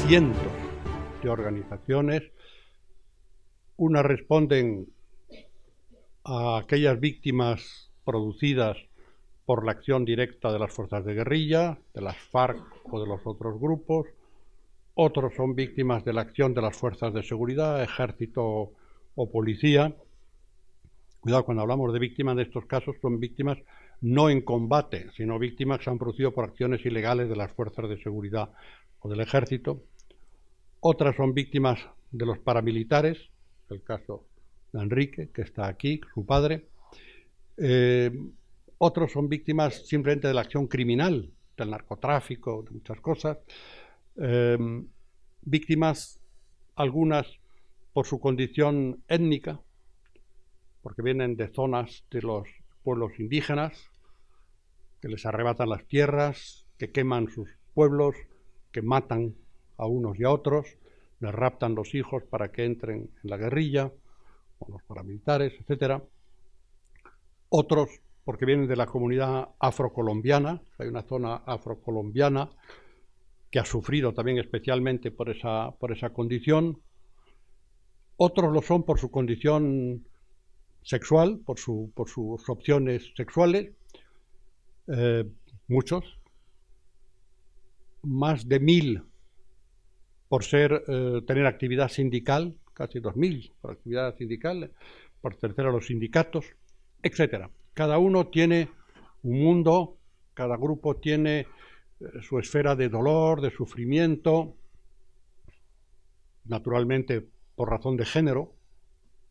cientos de organizaciones. Unas responden a aquellas víctimas producidas por la acción directa de las fuerzas de guerrilla, de las FARC o de los otros grupos. Otros son víctimas de la acción de las fuerzas de seguridad, ejército o policía. Cuidado, cuando hablamos de víctimas de estos casos, son víctimas no en combate, sino víctimas que se han producido por acciones ilegales de las fuerzas de seguridad o del ejército. Otras son víctimas de los paramilitares, el caso de Enrique, que está aquí, su padre. Otros son víctimas simplemente de la acción criminal, del narcotráfico, de muchas cosas. Víctimas, algunas por su condición étnica, porque vienen de zonas de los pueblos indígenas, que les arrebatan las tierras, que queman sus pueblos, que matan a unos y a otros, les raptan los hijos para que entren en la guerrilla, o los paramilitares, etc. Otros porque vienen de la comunidad afrocolombiana, hay una zona afrocolombiana que ha sufrido también especialmente por esa condición. Otros lo son por su condición sexual, por sus opciones sexuales, muchos, más de 1000 por tener actividad sindical, casi 2000 por actividad sindical, por pertenecer a los sindicatos, etc. Cada uno tiene un mundo, cada grupo tiene su esfera de dolor, de sufrimiento, naturalmente por razón de género,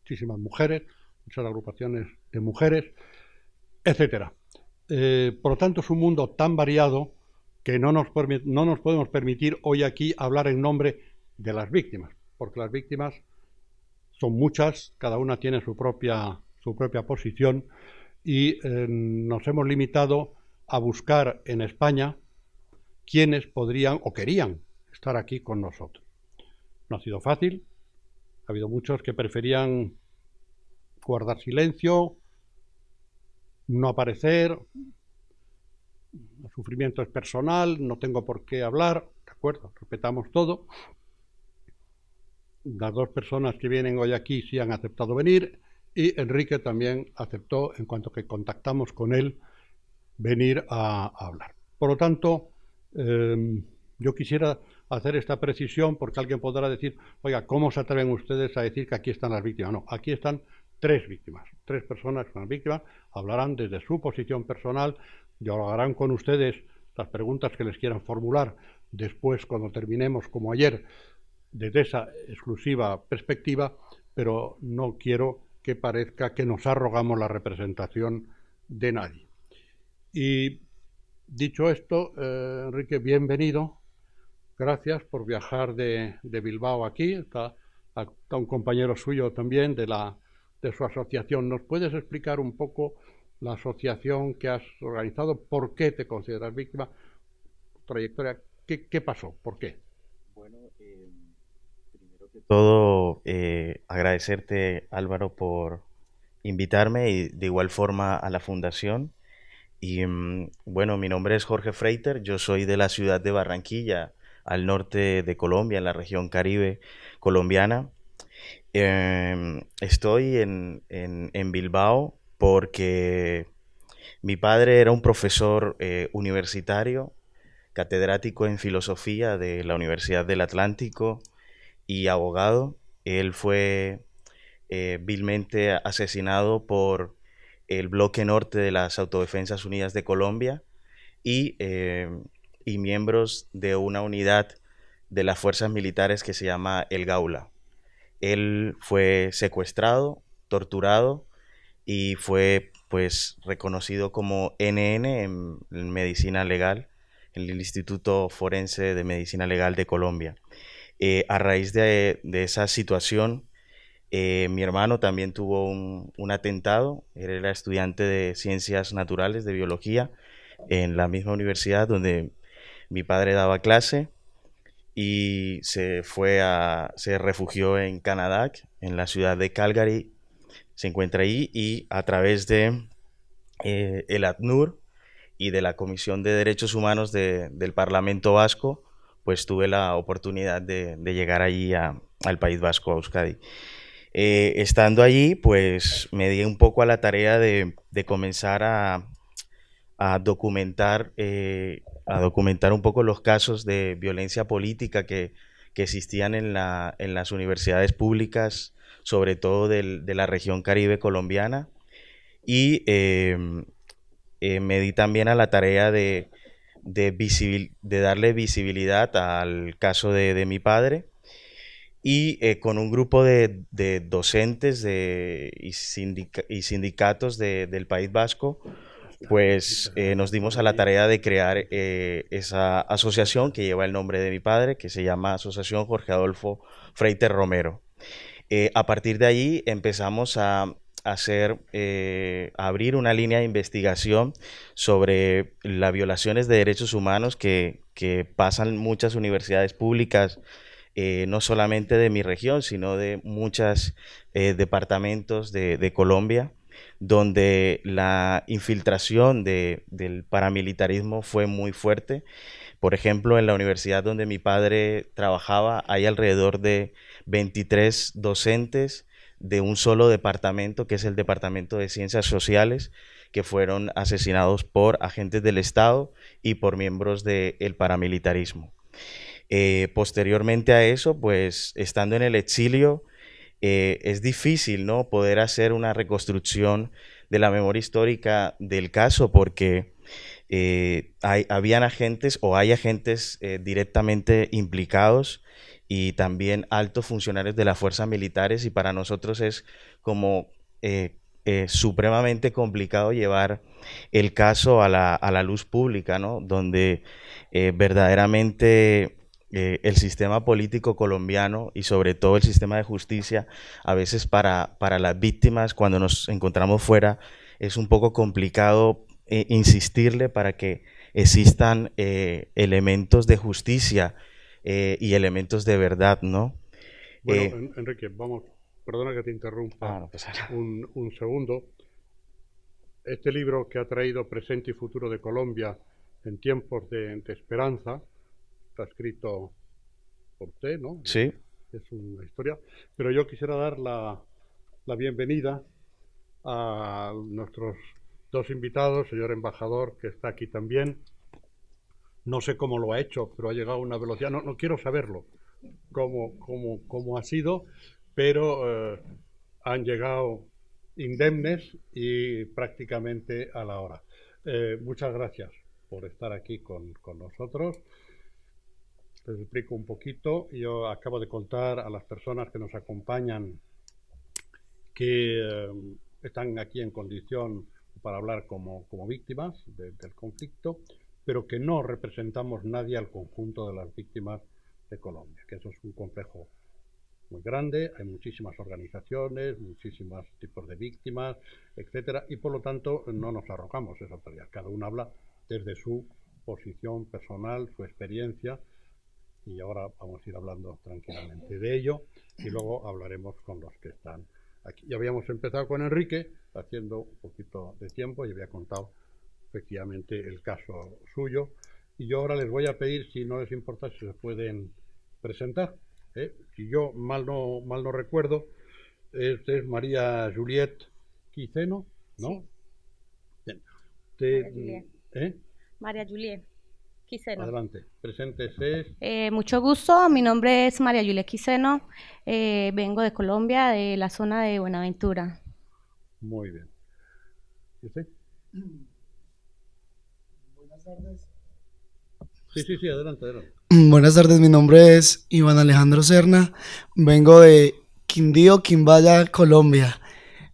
muchísimas mujeres, muchas agrupaciones de mujeres, etc. Por lo tanto, es un mundo tan variado que no nos podemos permitir hoy aquí hablar en nombre de las víctimas, porque las víctimas son muchas, cada una tiene su propia posición, y nos hemos limitado a buscar en España quienes podrían o querían estar aquí con nosotros. No ha sido fácil, ha habido muchos que preferían guardar silencio, no aparecer, el sufrimiento es personal, no tengo por qué hablar, de acuerdo, respetamos todo. Las dos personas que vienen hoy aquí sí han aceptado venir, y Enrique también aceptó, en cuanto que contactamos con él, venir a hablar. Por lo tanto, yo quisiera hacer esta precisión, porque alguien podrá decir, oiga, ¿cómo se atreven ustedes a decir que aquí están las víctimas? No, aquí están 3 víctimas, 3 personas que son víctimas, hablarán desde su posición personal, dialogarán con ustedes las preguntas que les quieran formular después, cuando terminemos, como ayer, desde esa exclusiva perspectiva, pero no quiero que parezca que nos arrogamos la representación de nadie. Y dicho esto, Enrique, bienvenido. Gracias por viajar de Bilbao aquí. Está un compañero suyo también de su asociación. ¿Nos puedes explicar un poco la asociación que has organizado? ¿Por qué te consideras víctima? ¿Trayectoria? ¿Qué pasó? ¿Por qué? Bueno, primero que todo, agradecerte, Álvaro, por invitarme, y de igual forma a la Fundación. Y bueno, mi nombre es Jorge Freiter, yo soy de la ciudad de Barranquilla, al norte de Colombia, en la región Caribe colombiana. Estoy en Bilbao porque mi padre era un profesor universitario, catedrático en filosofía de la Universidad del Atlántico y abogado. Él fue vilmente asesinado por el bloque norte de las Autodefensas Unidas de Colombia y miembros de una unidad de las fuerzas militares que se llama el Gaula. Él fue secuestrado, torturado y fue pues reconocido como NN en medicina legal, en el Instituto Forense de Medicina Legal de Colombia. A raíz de esa situación, mi hermano también tuvo un atentado. Él era estudiante de Ciencias Naturales, de Biología, en la misma universidad donde mi padre daba clase, y se refugió en Canadá, en la ciudad de Calgary. Se encuentra ahí, y a través de el ACNUR y de la Comisión de Derechos Humanos del Parlamento Vasco, pues tuve la oportunidad de llegar allí al País Vasco, a Euskadi. Estando allí, pues me di un poco a la tarea de comenzar a documentar un poco los casos de violencia política que existían en las universidades públicas, sobre todo de la región Caribe colombiana. Y me di también a la tarea de darle visibilidad al caso de mi padre. Y con un grupo de docentes y sindicatos del País Vasco, pues nos dimos a la tarea de crear esa asociación que lleva el nombre de mi padre, que se llama Asociación Jorge Adolfo Freiter Romero. A partir de ahí empezamos a abrir una línea de investigación sobre las violaciones de derechos humanos que pasan en muchas universidades públicas, no solamente de mi región, sino de muchos departamentos de Colombia, donde la infiltración del paramilitarismo fue muy fuerte. Por ejemplo, en la universidad donde mi padre trabajaba, hay alrededor de 23 docentes de un solo departamento, que es el Departamento de Ciencias Sociales, que fueron asesinados por agentes del Estado y por miembros del paramilitarismo. Posteriormente a eso, pues estando en el exilio, es difícil, ¿no?, poder hacer una reconstrucción de la memoria histórica del caso, porque habían agentes o hay agentes directamente implicados y también altos funcionarios de las fuerzas militares, y para nosotros es como supremamente complicado llevar el caso a la luz pública, ¿no?, donde verdaderamente el sistema político colombiano y sobre todo el sistema de justicia, a veces para las víctimas, cuando nos encontramos fuera, es un poco complicado insistirle para que existan elementos de justicia y elementos de verdad, ¿no? Bueno, Enrique, vamos, perdona que te interrumpa No pasa nada. un segundo. Este libro que ha traído Presente y Futuro de Colombia en tiempos de esperanza, está escrito por usted, ¿no? Sí. Es una historia. Pero yo quisiera dar la bienvenida a nuestros dos invitados, señor embajador, que está aquí también. No sé cómo lo ha hecho, pero ha llegado a una velocidad. No quiero saberlo, cómo ha sido, pero han llegado indemnes y prácticamente a la hora. Muchas gracias por estar aquí con nosotros. Les explico un poquito. Yo acabo de contar a las personas que nos acompañan que están aquí en condición para hablar como víctimas del conflicto, pero que no representamos nadie al conjunto de las víctimas de Colombia, que eso es un complejo muy grande, hay muchísimas organizaciones, muchísimos tipos de víctimas, etcétera, y por lo tanto no nos arrojamos esa autoridad. Cada uno habla desde su posición personal, su experiencia, y ahora vamos a ir hablando tranquilamente de ello, y luego hablaremos con los que están aquí. Ya habíamos empezado con Enrique, haciendo un poquito de tiempo, y había contado efectivamente el caso suyo, y yo ahora les voy a pedir, si no les importa, si se pueden presentar. Si yo mal no recuerdo, este es María Juliette Quiceno, ¿no? Sí. Bien. María Juliette Quiceno. Adelante, preséntese. Mucho gusto, mi nombre es María Juliette Quiceno, vengo de Colombia, de la zona de Buenaventura. Muy bien. ¿Y usted? Buenas tardes. Sí, adelante. Buenas tardes, mi nombre es Iván Alejandro Serna, vengo de Quindío, Quimbaya, Colombia.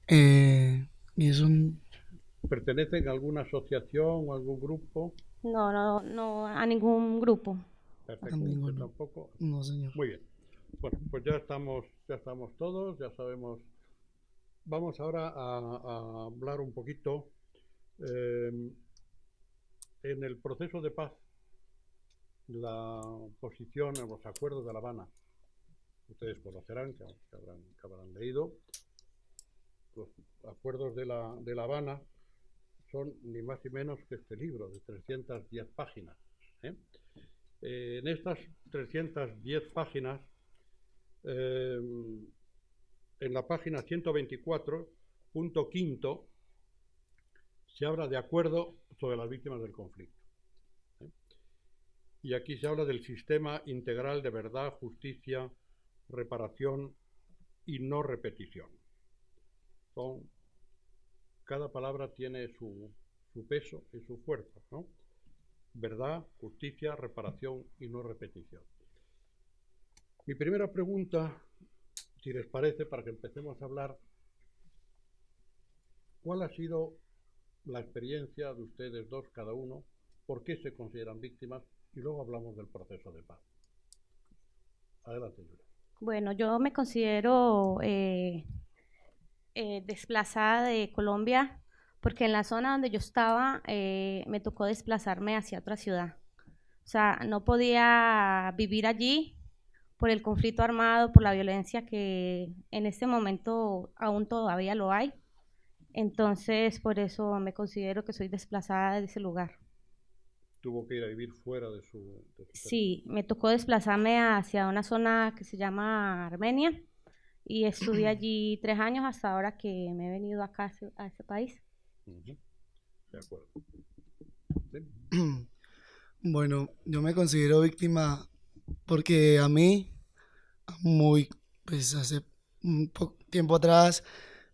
Y es un... ¿Pertenecen a alguna asociación o algún grupo? No, a ningún grupo. Perfecto, ninguno. tampoco. No, señor. Muy bien. Bueno, pues ya estamos todos, ya sabemos. Vamos ahora a hablar un poquito en el proceso de paz, la posición en los acuerdos de La Habana. Ustedes conocerán, que habrán leído. Los acuerdos de La Habana son ni más ni menos que este libro de 310 páginas. En estas 310 páginas, en la página 124, punto quinto, se habla de acuerdo sobre las víctimas del conflicto. Y aquí se habla del sistema integral de verdad, justicia, reparación y no repetición. Cada palabra tiene su peso y su fuerza, ¿no? Verdad, justicia, reparación y no repetición. Mi primera pregunta, si les parece, para que empecemos a hablar, ¿cuál ha sido la experiencia de ustedes dos, cada uno? ¿Por qué se consideran víctimas? Y luego hablamos del proceso de paz. Adelante, Julia. Bueno, yo me considero desplazada de Colombia porque en la zona donde yo estaba me tocó desplazarme hacia otra ciudad. O sea, no podía vivir allí por el conflicto armado, por la violencia que en este momento aún todavía lo hay. Entonces, por eso me considero que soy desplazada de ese lugar. Tuvo que ir a vivir fuera de su Sí, me tocó desplazarme hacia una zona que se llama Armenia y estuve allí 3 años hasta ahora que me he venido acá a ese país. De acuerdo. ¿Sí? Bueno, yo me considero víctima porque a mí, pues hace un tiempo atrás,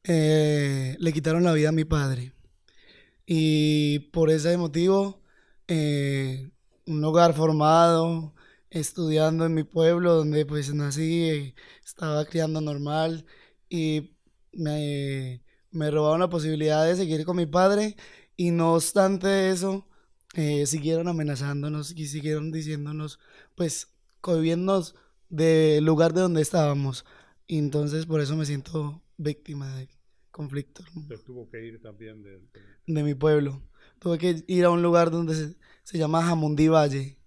le quitaron la vida a mi padre. Y por ese motivo, un hogar formado, estudiando en mi pueblo, donde pues nací, estaba criando normal y me robaron la posibilidad de seguir con mi padre y no obstante eso, siguieron amenazándonos y siguieron diciéndonos, pues, cohibiéndonos del lugar de donde estábamos. Y entonces por eso me siento víctima de conflicto, ¿no? Usted tuvo que ir también De mi pueblo. Tuve que ir a un lugar donde se llama Jamundí Valle,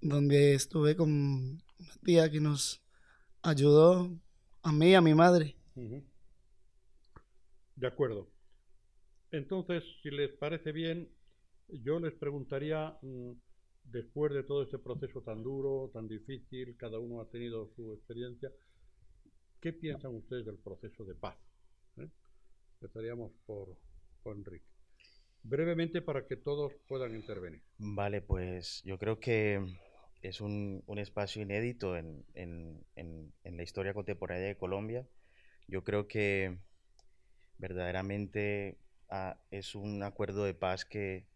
donde estuve con una tía que nos ayudó a mí y a mi madre. De acuerdo. Entonces, si les parece bien, yo les preguntaría, después de todo este proceso tan duro, tan difícil, cada uno ha tenido su experiencia, ¿qué piensan ustedes del proceso de paz? Empezaríamos por Enrique. Brevemente para que todos puedan intervenir. Vale, pues yo creo que es un espacio inédito en la historia contemporánea de Colombia. Yo creo que verdaderamente es un acuerdo de paz que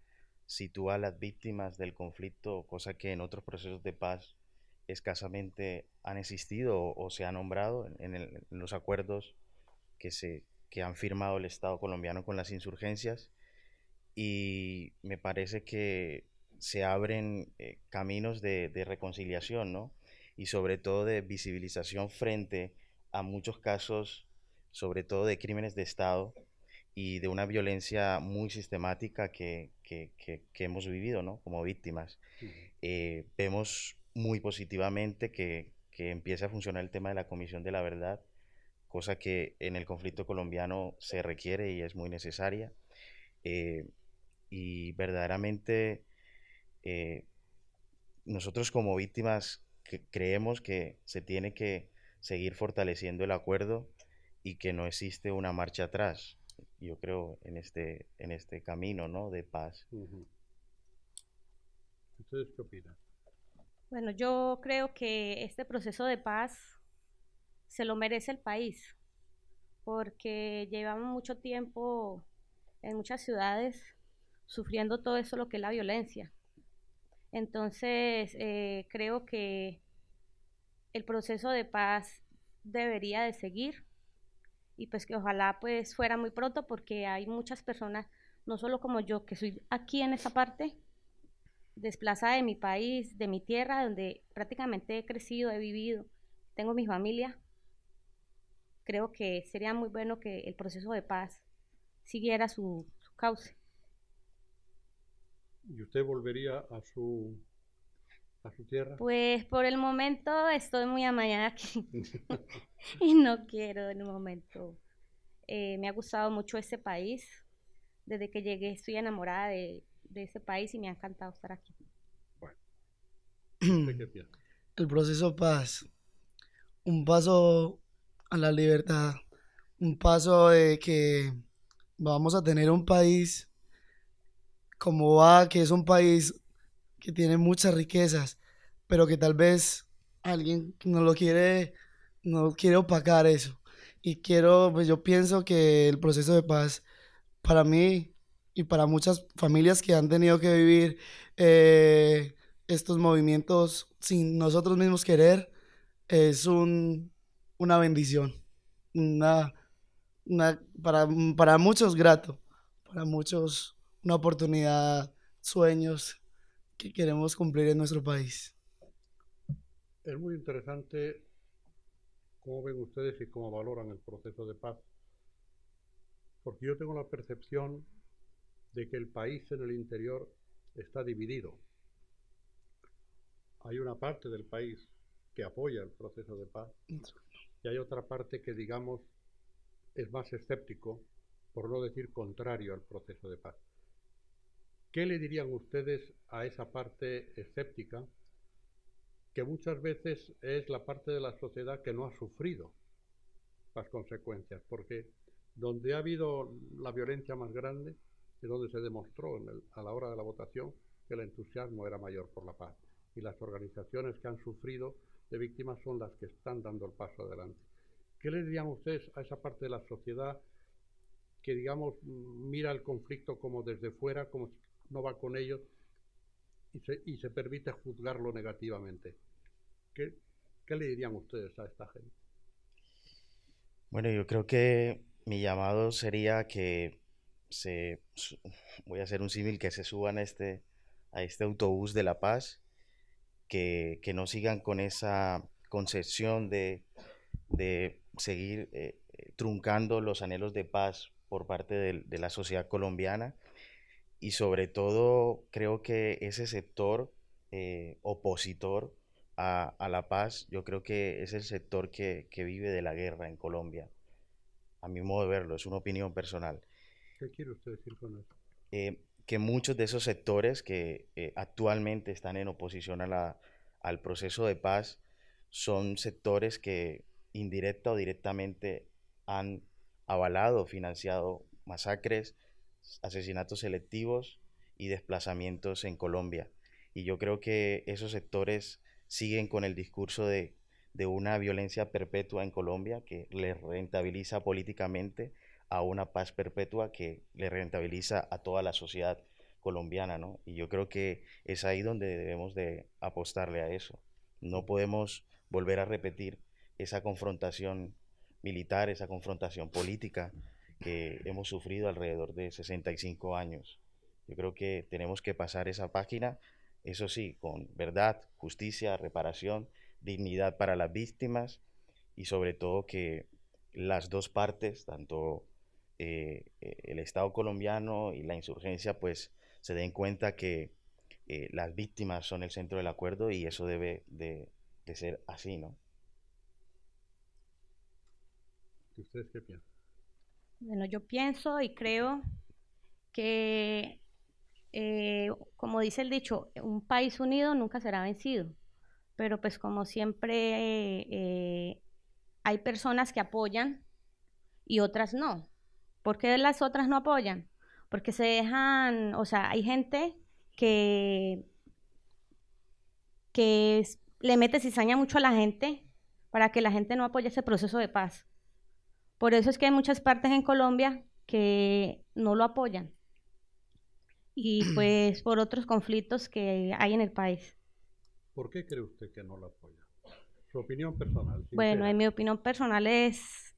sitúa a las víctimas del conflicto, cosa que en otros procesos de paz escasamente han existido o se ha nombrado en los acuerdos que han firmado el Estado colombiano con las insurgencias. Y me parece que se abren caminos de reconciliación, ¿no? Y sobre todo de visibilización frente a muchos casos, sobre todo de crímenes de Estado y de una violencia muy sistemática que hemos vivido, ¿no? Como víctimas. Vemos muy positivamente que empieza a funcionar el tema de la Comisión de la Verdad, cosa que en el conflicto colombiano se requiere y es muy necesaria. Y verdaderamente nosotros como víctimas creemos que se tiene que seguir fortaleciendo el acuerdo y que no existe una marcha atrás, yo creo, en este camino, ¿no?, de paz. ¿Ustedes qué opinan? Bueno, yo creo que este proceso de paz se lo merece el país, porque llevamos mucho tiempo en muchas ciudades sufriendo todo eso, lo que es la violencia. Entonces, creo que el proceso de paz debería de seguir y pues que ojalá pues fuera muy pronto porque hay muchas personas, no solo como yo, que soy aquí en esa parte, desplazada de mi país, de mi tierra, donde prácticamente he crecido, he vivido, tengo mi familia. Creo que sería muy bueno que el proceso de paz siguiera su cauce. ¿Y usted volvería a su tierra? Pues por el momento estoy muy amañada aquí y no quiero en el momento. Me ha gustado mucho ese país. Desde que llegué estoy enamorada de ese país y me ha encantado estar aquí. Bueno. ¿Usted qué piensa? El proceso de paz, un paso a la libertad, un paso de que vamos a tener un país como va, que es un país que tiene muchas riquezas, pero que tal vez alguien no quiere opacar eso. Y pues yo pienso que el proceso de paz, para mí y para muchas familias que han tenido que vivir estos movimientos sin nosotros mismos querer, es una bendición, una, para muchos grato, para muchos una oportunidad, sueños que queremos cumplir en nuestro país. Es muy interesante cómo ven ustedes y cómo valoran el proceso de paz, porque yo tengo la percepción de que el país en el interior está dividido. Hay una parte del país que apoya el proceso de paz y hay otra parte que, digamos, es más escéptico, por no decir contrario al proceso de paz. ¿Qué le dirían ustedes a esa parte escéptica, que muchas veces es la parte de la sociedad que no ha sufrido las consecuencias? Porque donde ha habido la violencia más grande es donde se demostró a la hora de la votación que el entusiasmo era mayor por la paz. Y las organizaciones que han sufrido de víctimas son las que están dando el paso adelante. ¿Qué le dirían ustedes a esa parte de la sociedad que, digamos, mira el conflicto como desde fuera, como si no va con ellos y se permite juzgarlo negativamente? ¿Qué le dirían ustedes a esta gente? Bueno, yo creo que mi llamado sería que voy a hacer un símil, que se suban a este autobús de la paz, que no sigan con esa concepción de seguir truncando los anhelos de paz por parte de la sociedad colombiana. Y sobre todo creo que ese sector opositor a la paz, yo creo que es el sector que vive de la guerra en Colombia, a mi modo de verlo, es una opinión personal. ¿Qué quiere usted decir con eso? Que muchos de esos sectores que actualmente están en oposición al proceso de paz son sectores que indirecta o directamente han avalado, financiado masacres, asesinatos selectivos y desplazamientos en Colombia. Y yo creo que esos sectores siguen con el discurso de una violencia perpetua en Colombia que les rentabiliza políticamente, a una paz perpetua que le rentabiliza a toda la sociedad colombiana, ¿no? Y yo creo que es ahí donde debemos de apostarle a eso. No podemos volver a repetir esa confrontación militar, esa confrontación política que hemos sufrido alrededor de 65 años. Yo creo que tenemos que pasar esa página, eso sí, con verdad, justicia, reparación, dignidad para las víctimas y sobre todo que las dos partes, tanto el Estado colombiano y la insurgencia, pues se den cuenta que las víctimas son el centro del acuerdo y eso debe de ser así, ¿no? ¿Y ustedes qué piensan? Bueno, yo pienso y creo que, como dice el dicho, un país unido nunca será vencido, pero pues como siempre hay personas que apoyan y otras no. ¿Por qué las otras no apoyan? Porque se dejan, o sea, hay gente que le mete cizaña mucho a la gente para que la gente no apoye ese proceso de paz. Por eso es que hay muchas partes en Colombia que no lo apoyan. Y pues por otros conflictos que hay en el país. ¿Por qué cree usted que no lo apoya? Su opinión personal, sincera. Bueno, en mi opinión personal es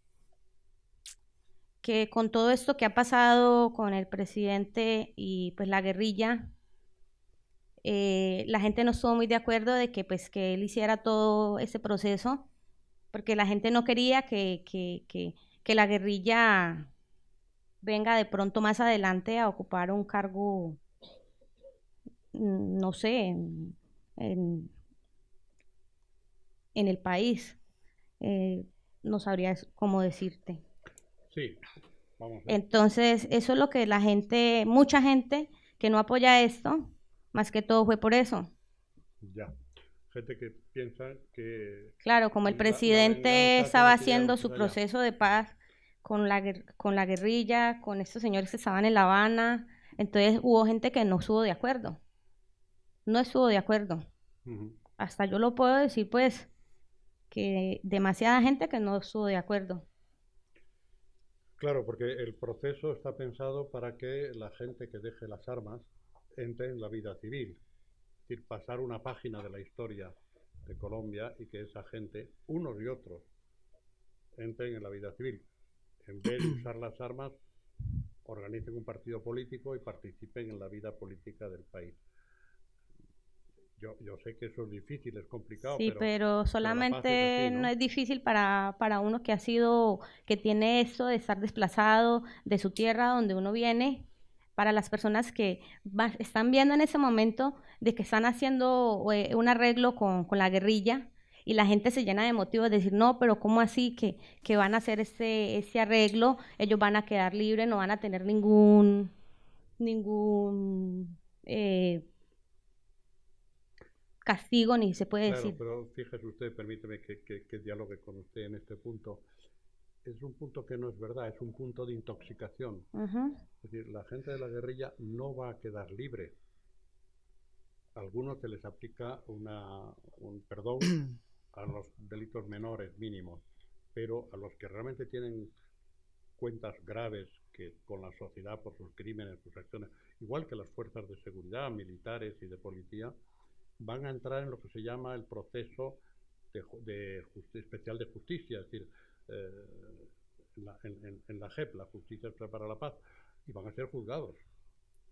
que con todo esto que ha pasado con el presidente y pues la guerrilla, la gente no estuvo muy de acuerdo de que pues que él hiciera todo ese proceso, porque la gente no quería que la guerrilla venga de pronto más adelante a ocupar un cargo, no sé, en el país. No sabría cómo decirte. Sí, vamos a ver. Entonces, eso es lo que la gente, mucha gente que no apoya esto, más que todo fue por eso. Ya. gente que piensa que Claro, como el la presidente venganza estaba tiene que llegar haciendo mucho su allá. proceso de paz con la guerrilla, con estos señores que estaban en La Habana, entonces hubo gente que no estuvo de acuerdo, no estuvo de acuerdo. Ujú. Hasta yo lo puedo decir, pues, que demasiada gente que no estuvo de acuerdo. Claro, porque el proceso está pensado para que la gente que deje las armas entre en la vida civil. Es decir, pasar una página de la historia de Colombia y que esa gente, unos y otros, entren en la vida civil. En vez de usar las armas, organicen un partido político y participen en la vida política del país. Yo sé que eso es difícil, es complicado, Sí, pero pero la paz es así, solamente no ¿no? es difícil para uno que ha sido, que tiene esto de estar desplazado de su tierra donde uno viene, para las personas que están viendo en ese momento de que están haciendo un arreglo con la guerrilla y la gente se llena de motivos de decir, no, pero ¿cómo así que van a hacer ese arreglo? Ellos van a quedar libres, no van a tener ningún castigo, ni se puede Claro, decir. pero fíjese usted, permíteme que dialogue con usted en este punto. Es un punto que no es verdad, es un punto de intoxicación. Ujú. Es decir, la gente de la guerrilla no va a quedar libre. A algunos se les aplica un perdón a los delitos menores mínimos, pero a los que realmente tienen cuentas graves que con la sociedad por sus crímenes, sus acciones, igual que las fuerzas de seguridad, militares y de policía, van a entrar en lo que se llama el proceso especial de justicia, es decir, en la JEP, la Justicia para la Paz, y van a ser juzgados,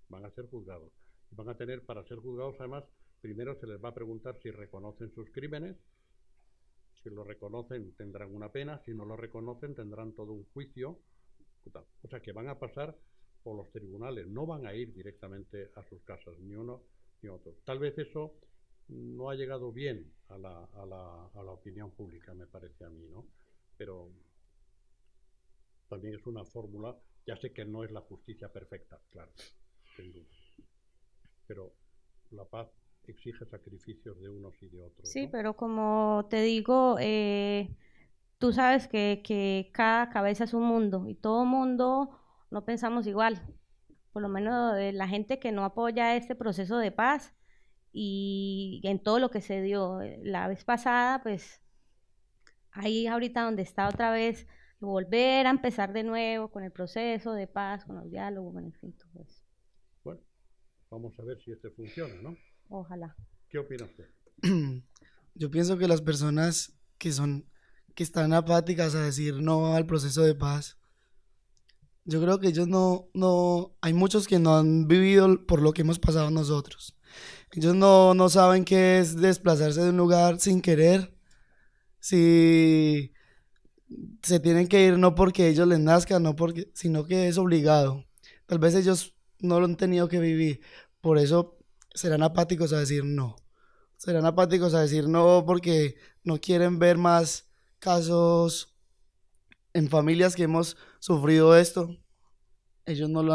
van a ser juzgados. Y van a tener, para ser juzgados, además, primero se les va a preguntar si reconocen sus crímenes. Si lo reconocen, tendrán una pena. Si no lo reconocen, tendrán todo un juicio. O sea, que van a pasar por los tribunales. No van a ir directamente a sus casas, ni uno ni otro. Tal vez eso no ha llegado bien a la opinión pública, me parece a mí, ¿no? Pero también es una fórmula. Ya sé que no es la justicia perfecta, claro, sin duda. Pero la paz exige sacrificios de unos y de otros, Sí, ¿no? pero como te digo, tú sabes que cada cabeza es un mundo y todo mundo no pensamos igual. Por lo menos la gente que no apoya este proceso de paz y en todo lo que se dio la vez pasada, pues ahí ahorita donde está otra vez, volver a empezar de nuevo con el proceso de paz, con el diálogo, bueno, en fin, todo eso. Bueno, vamos a ver si este funciona, ¿no? Ojalá. ¿Qué opina usted? Yo pienso que las personas que están apáticas a decir no al proceso de paz, yo creo que ellos hay muchos que no han vivido por lo que hemos pasado nosotros. Ellos no saben qué es desplazarse de un lugar sin querer, si se tienen que ir no porque ellos les nazcan, sino que es obligado. Tal vez ellos no lo han tenido que vivir, por eso serán apáticos a decir no. Serán apáticos a decir no porque no quieren ver más casos en familias que hemos sufrido esto. Ellos no lo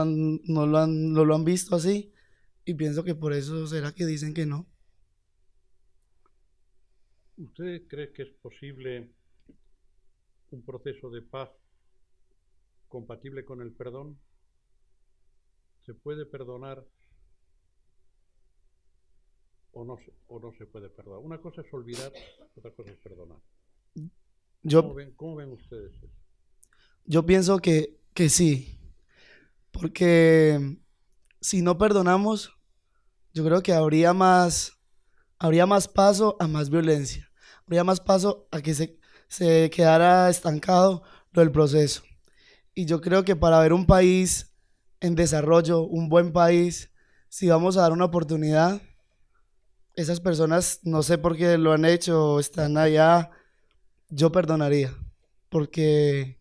han visto así y pienso que por eso será que dicen que no. ¿Usted cree que es posible un proceso de paz compatible con el perdón? ¿Se puede perdonar o no se puede perdonar? Una cosa es olvidar, otra cosa es perdonar. Yo, ¿Cómo ven ustedes eso? yo pienso que sí, porque si no perdonamos, yo creo que habría más paso a más violencia, habría más paso a que se quedara estancado lo del proceso. Y yo creo que para ver un país en desarrollo, un buen país, si vamos a dar una oportunidad, esas personas no sé por qué lo han hecho, están allá, yo perdonaría, porque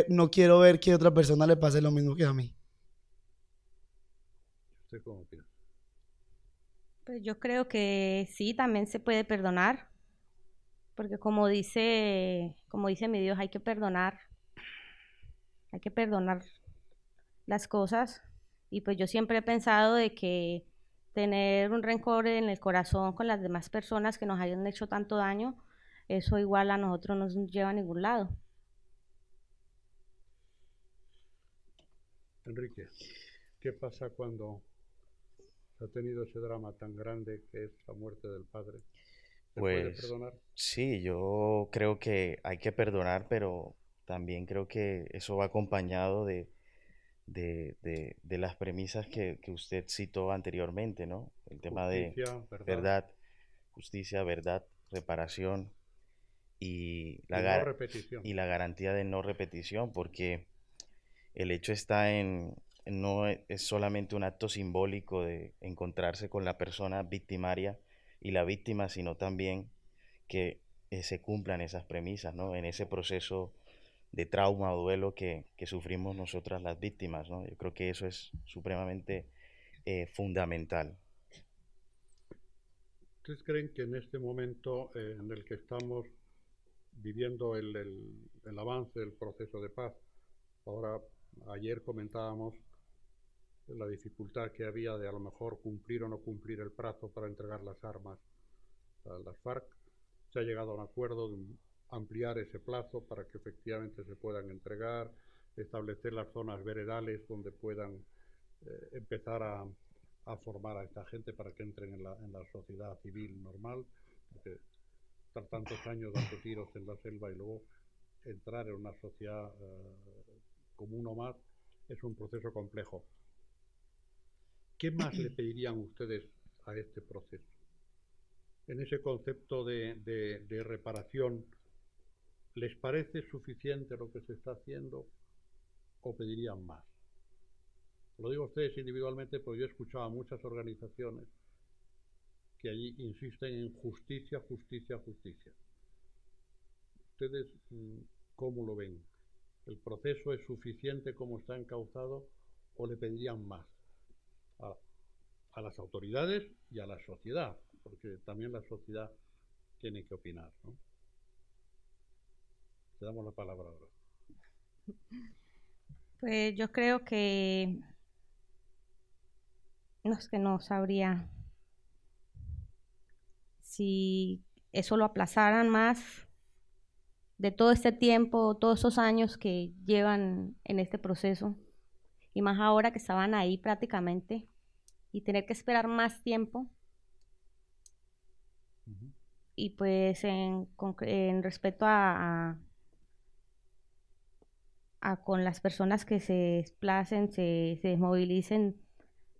no quiero ver que a otra persona le pase lo mismo que a mí. ¿Usted cómo piensa? Pues yo creo que sí, también se puede perdonar, porque como dice mi Dios, hay que perdonar las cosas. Y pues yo siempre he pensado de que tener un rencor en el corazón con las demás personas que nos hayan hecho tanto daño, eso igual a nosotros no nos lleva a ningún lado. Enrique, ¿qué pasa cuando se ha tenido ese drama tan grande que es la muerte del padre? ¿Se puede Pues perdonar? sí, yo creo que hay que perdonar, pero también creo que eso va acompañado de las premisas que usted citó anteriormente, ¿no? El tema de Justicia, verdad verdad, justicia, verdad, reparación y y no repetición. y la garantía de no repetición, porque el hecho está no es solamente un acto simbólico de encontrarse con la persona victimaria y la víctima, sino también que se cumplan esas premisas, ¿no? En ese proceso de trauma o duelo que sufrimos nosotras las víctimas, ¿no? Yo creo que eso es supremamente fundamental. ¿Ustedes creen que en este momento en el que estamos viviendo el avance del proceso de paz, ahora ayer comentábamos la dificultad que había de a lo mejor cumplir o no cumplir el plazo para entregar las armas a las FARC, se ha llegado a un acuerdo de ampliar ese plazo para que efectivamente se puedan entregar, establecer las zonas veredales donde puedan empezar a formar a esta gente para que entren en la sociedad civil normal, porque estar tantos años dando tiros en la selva y luego entrar en una sociedad como uno más es un proceso complejo. ¿Qué más le pedirían ustedes a este proceso? En ese concepto de reparación, ¿les parece suficiente lo que se está haciendo o pedirían más? Lo digo a ustedes individualmente porque yo he escuchado a muchas organizaciones que allí insisten en justicia, justicia, justicia. ¿Ustedes cómo lo ven? ¿El proceso es suficiente como está encauzado o le pedirían más a las autoridades y a la sociedad? Porque también la sociedad tiene que opinar, ¿no? Te damos la palabra ahora. Pues yo creo que no es que no sabría si eso lo aplazaran más de todo este tiempo, todos esos años que llevan en este proceso, y más ahora que estaban ahí prácticamente, y tener que esperar más tiempo. Y pues en respecto con las personas que se desplacen, se desmovilicen,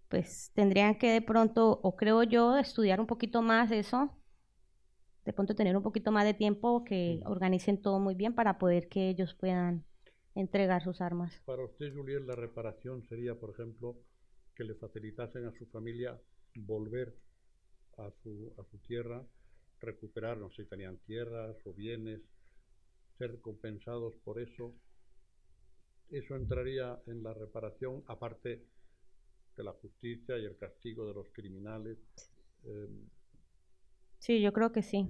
pues tendrían que de pronto, o creo yo, estudiar un poquito más eso, de pronto tener un poquito más de tiempo, que organicen todo muy bien para poder que ellos puedan entregar sus armas. Para usted, Julián, la reparación sería, por ejemplo, que le facilitasen a su familia volver a su tierra, recuperar, no sé si tenían tierras o bienes, ser compensados por eso. Eso entraría en la reparación, aparte de la justicia y el castigo de los criminales. Sí, yo creo que sí,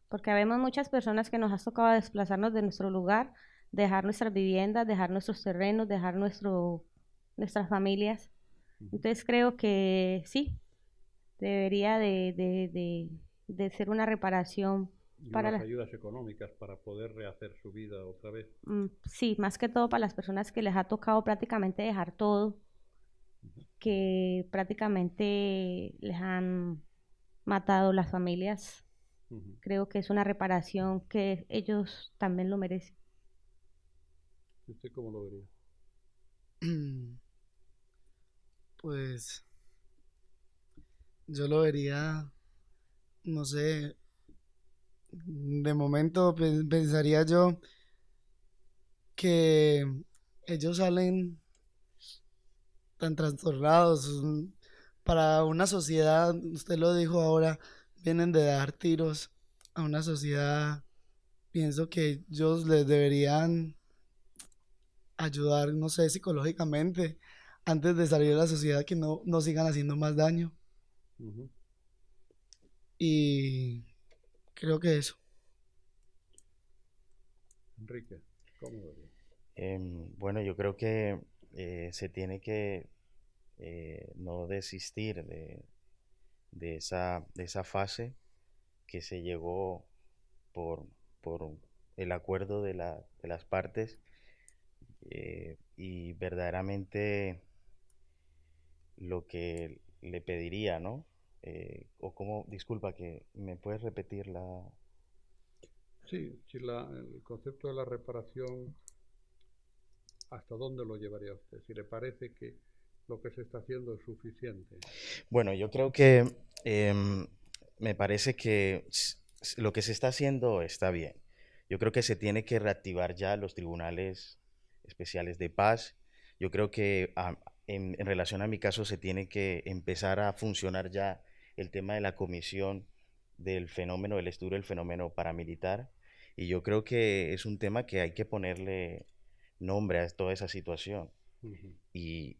porque vemos muchas personas que nos ha tocado desplazarnos de nuestro lugar, dejar nuestras viviendas, dejar nuestros terrenos, dejar nuestras familias. Entonces creo que sí, debería de ser una reparación Y para unas ayudas económicas para poder rehacer su vida otra vez. sí, más que todo para las personas que les ha tocado prácticamente dejar todo, que prácticamente les han matado las familias. Creo que es una reparación que ellos también lo merecen. ¿Usted cómo lo vería? Pues yo lo vería, no sé, de momento pensaría yo que ellos salen tan trastornados para una sociedad, usted lo dijo ahora, vienen de dar tiros a una sociedad. Pienso que ellos les deberían ayudar, no sé, psicológicamente, antes de salir a la sociedad, que no sigan haciendo más daño. Y creo que eso. Enrique, ¿cómo lo vería? Bueno, yo creo que se tiene que no desistir de esa fase que se llegó por, por el acuerdo de las partes, y verdaderamente lo que le pediría, ¿no? O como, disculpa, que me puedes repetir la... Sí, si el concepto de la reparación, ¿hasta dónde lo llevaría usted? Si le parece que lo que se está haciendo es suficiente. Bueno, yo creo que me parece que lo que se está haciendo está bien. Yo creo que se tiene que reactivar ya los tribunales especiales de paz. Yo creo que en relación a mi caso se tiene que empezar a funcionar ya el tema de la comisión del fenómeno, del estudio del fenómeno paramilitar. Y yo creo que es un tema que hay que ponerle nombre a toda esa situación. Ujú. Y,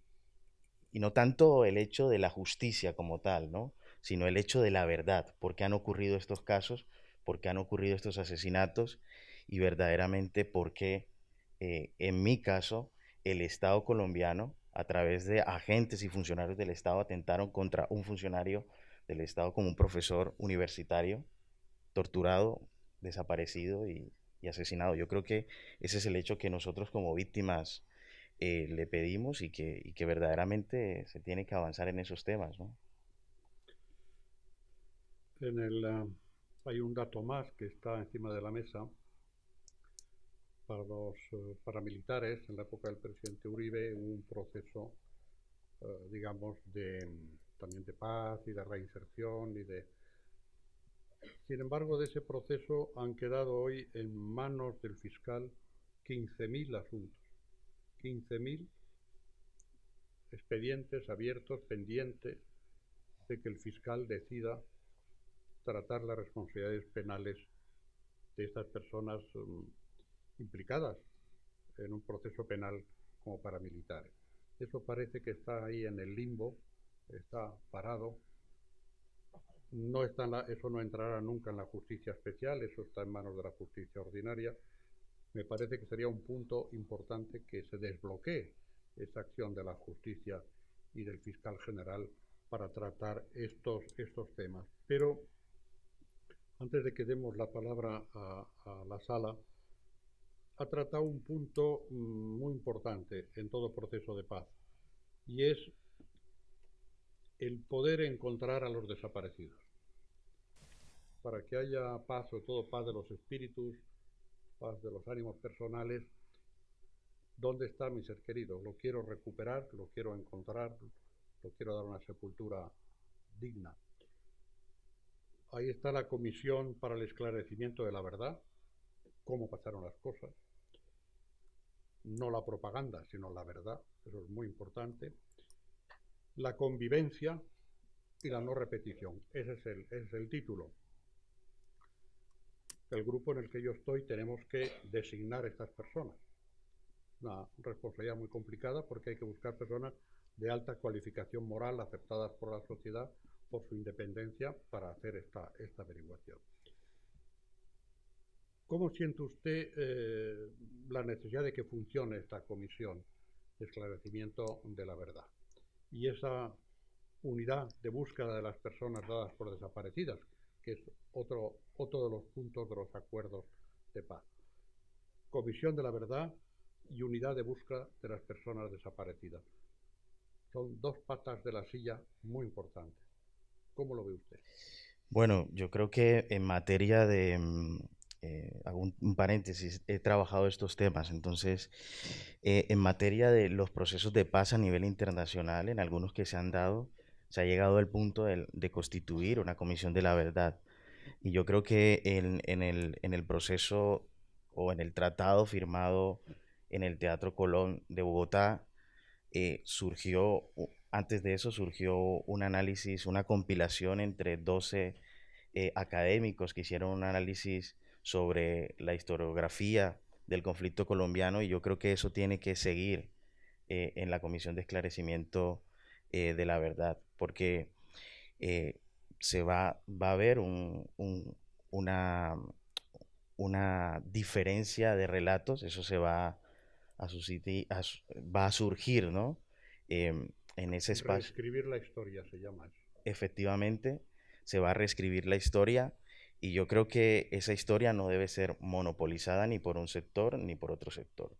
y no tanto el hecho de la justicia como tal, ¿no? Sino el hecho de la verdad, por qué han ocurrido estos casos, por qué han ocurrido estos asesinatos y verdaderamente por qué, en mi caso, el Estado colombiano, a través de agentes y funcionarios del Estado, atentaron contra un funcionario del Estado como un profesor universitario, torturado, desaparecido y asesinado. Yo creo que ese es el hecho que nosotros como víctimas le pedimos y que verdaderamente se tiene que avanzar en esos temas, ¿no? Hay un dato más que está encima de la mesa para los paramilitares. En la época del presidente Uribe hubo un proceso, digamos, también de paz y de reinserción Sin embargo, de ese proceso han quedado hoy en manos del fiscal 15.000 asuntos, 15.000 expedientes abiertos, pendientes de que el fiscal decida tratar las responsabilidades penales de estas personas implicadas en un proceso penal como paramilitares. Eso parece que está ahí en el limbo, está parado. Eso no entrará nunca en la justicia especial, eso está en manos de la justicia ordinaria. Me parece que sería un punto importante que se desbloquee esa acción de la justicia y del fiscal general para tratar estos temas. Pero antes de que demos la palabra a la sala, ha tratado un punto muy importante en todo proceso de paz, y es el poder encontrar a los desaparecidos. Para que haya paz, sobre todo paz de los espíritus, paz de los ánimos personales, ¿dónde está mi ser querido? Lo quiero recuperar, lo quiero encontrar, lo quiero dar una sepultura digna. Ahí está la Comisión para el Esclarecimiento de la Verdad, cómo pasaron las cosas. No la propaganda, sino la verdad, eso es muy importante. La convivencia y la no repetición, ese es el título. El grupo en el que yo estoy tenemos que designar a estas personas. Una responsabilidad muy complicada porque hay que buscar personas de alta cualificación moral aceptadas por la sociedad por su independencia para hacer esta averiguación. ¿Cómo siente usted la necesidad de que funcione esta comisión de esclarecimiento de la verdad y esa unidad de búsqueda de las personas dadas por desaparecidas, que es otro de los puntos de los acuerdos de paz? Comisión de la verdad y unidad de búsqueda de las personas desaparecidas. Son dos patas de la silla muy importantes. ¿Cómo lo ve usted? Bueno, yo creo que en materia de, hago un paréntesis, he trabajado estos temas, entonces, en materia de los procesos de paz a nivel internacional, en algunos que se han dado, se ha llegado al punto de constituir una comisión de la verdad. Y yo creo que en el proceso o en el tratado firmado en el Teatro Colón de Bogotá, antes de eso surgió un análisis, una compilación entre 12 académicos que hicieron un análisis sobre la historiografía del conflicto colombiano, y yo creo que eso tiene que seguir en la Comisión de Esclarecimiento de la Verdad, porque eh, va a haber una diferencia de relatos, eso se va va a surgir, ¿no? En ese espacio. Reescribir la historia se llama eso. Efectivamente, se va a reescribir la historia y yo creo que esa historia no debe ser monopolizada ni por un sector ni por otro sector.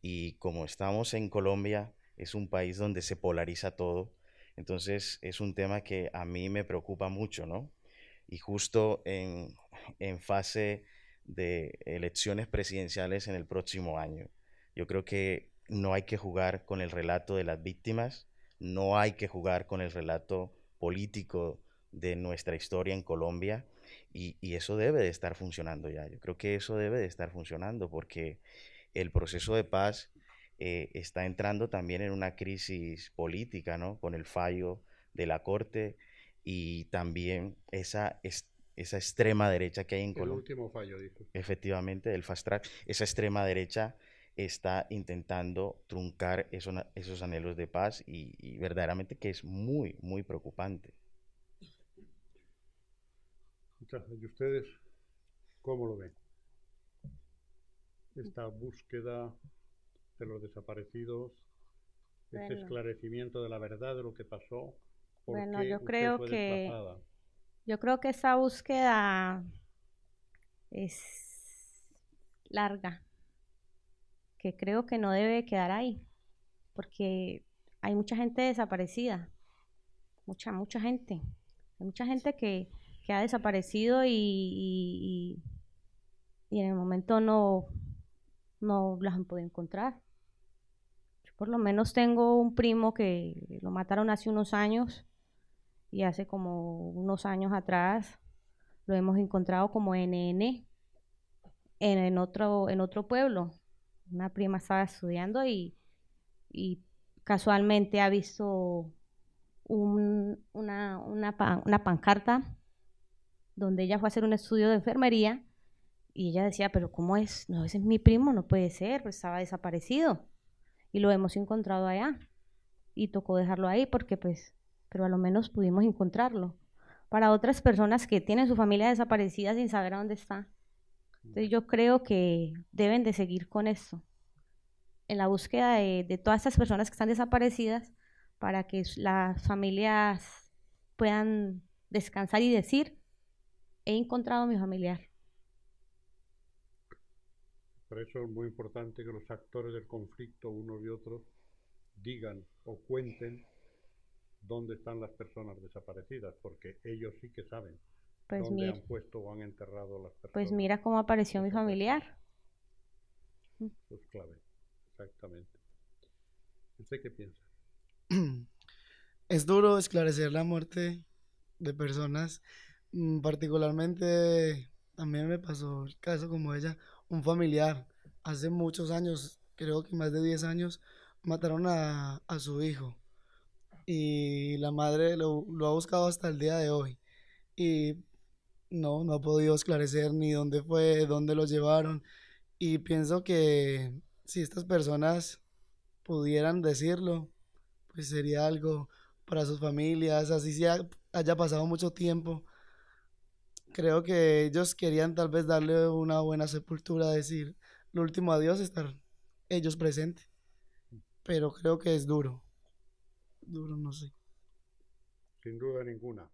Y como estamos en Colombia, es un país donde se polariza todo, entonces es un tema que a mí me preocupa mucho, ¿no? Y justo en fase de elecciones presidenciales en el próximo año. Yo creo que no hay que jugar con el relato de las víctimas, no hay que jugar con el relato político de nuestra historia en Colombia y eso debe de estar funcionando ya. Yo creo que eso debe de estar funcionando porque el proceso de paz está entrando también en una crisis política, ¿no? Con el fallo de la Corte y también esa extrema derecha que hay en El Colombia, último fallo, dice. efectivamente, del fast track, esa extrema derecha está intentando truncar esos anhelos de paz y verdaderamente que es muy, muy preocupante. ¿Y ustedes cómo lo ven? Esta búsqueda de los desaparecidos, este Bueno, esclarecimiento de la verdad de lo que pasó, ¿por bueno, qué yo usted creo fue que desplazada? yo creo que esa búsqueda es larga, que creo que no debe quedar ahí, porque hay mucha gente desaparecida, mucha gente. Hay mucha gente que ha desaparecido y en el momento no las han podido encontrar. Yo por lo menos tengo un primo que lo mataron hace unos años y hace como unos años atrás lo hemos encontrado como NN en otro pueblo. Una prima estaba estudiando y casualmente ha visto una pancarta donde ella fue a hacer un estudio de enfermería y ella decía, pero ¿cómo es? No, ese es mi primo, no puede ser, pues estaba desaparecido y lo hemos encontrado allá y tocó dejarlo ahí porque pues, pero a lo menos pudimos encontrarlo. Para otras personas que tienen su familia desaparecida sin saber a dónde está. Entonces yo creo que deben de seguir con esto, en la búsqueda de todas estas personas que están desaparecidas para que las familias puedan descansar y decir, he encontrado a mi familiar. Por eso es muy importante que los actores del conflicto, unos y otros, digan o cuenten dónde están las personas desaparecidas, porque ellos sí que saben Pues dónde mira, han puesto o han enterrado a las pues personas mira cómo apareció mi desaparecidas. familiar. Eso es clave, exactamente. ¿Usted qué piensa? Es duro esclarecer la muerte de personas. Particularmente, también me pasó el caso como ella, un familiar. Hace muchos años, creo que más de 10 años, mataron a su hijo. Y la madre lo ha buscado hasta el día de hoy. Y no ha podido esclarecer ni dónde fue, dónde lo llevaron. Y pienso que si estas personas pudieran decirlo, pues sería algo para sus familias, así haya pasado mucho tiempo. Creo que ellos querían tal vez darle una buena sepultura, decir el último adiós, estar ellos presentes, pero creo que es duro, no sé. Sin duda ninguna.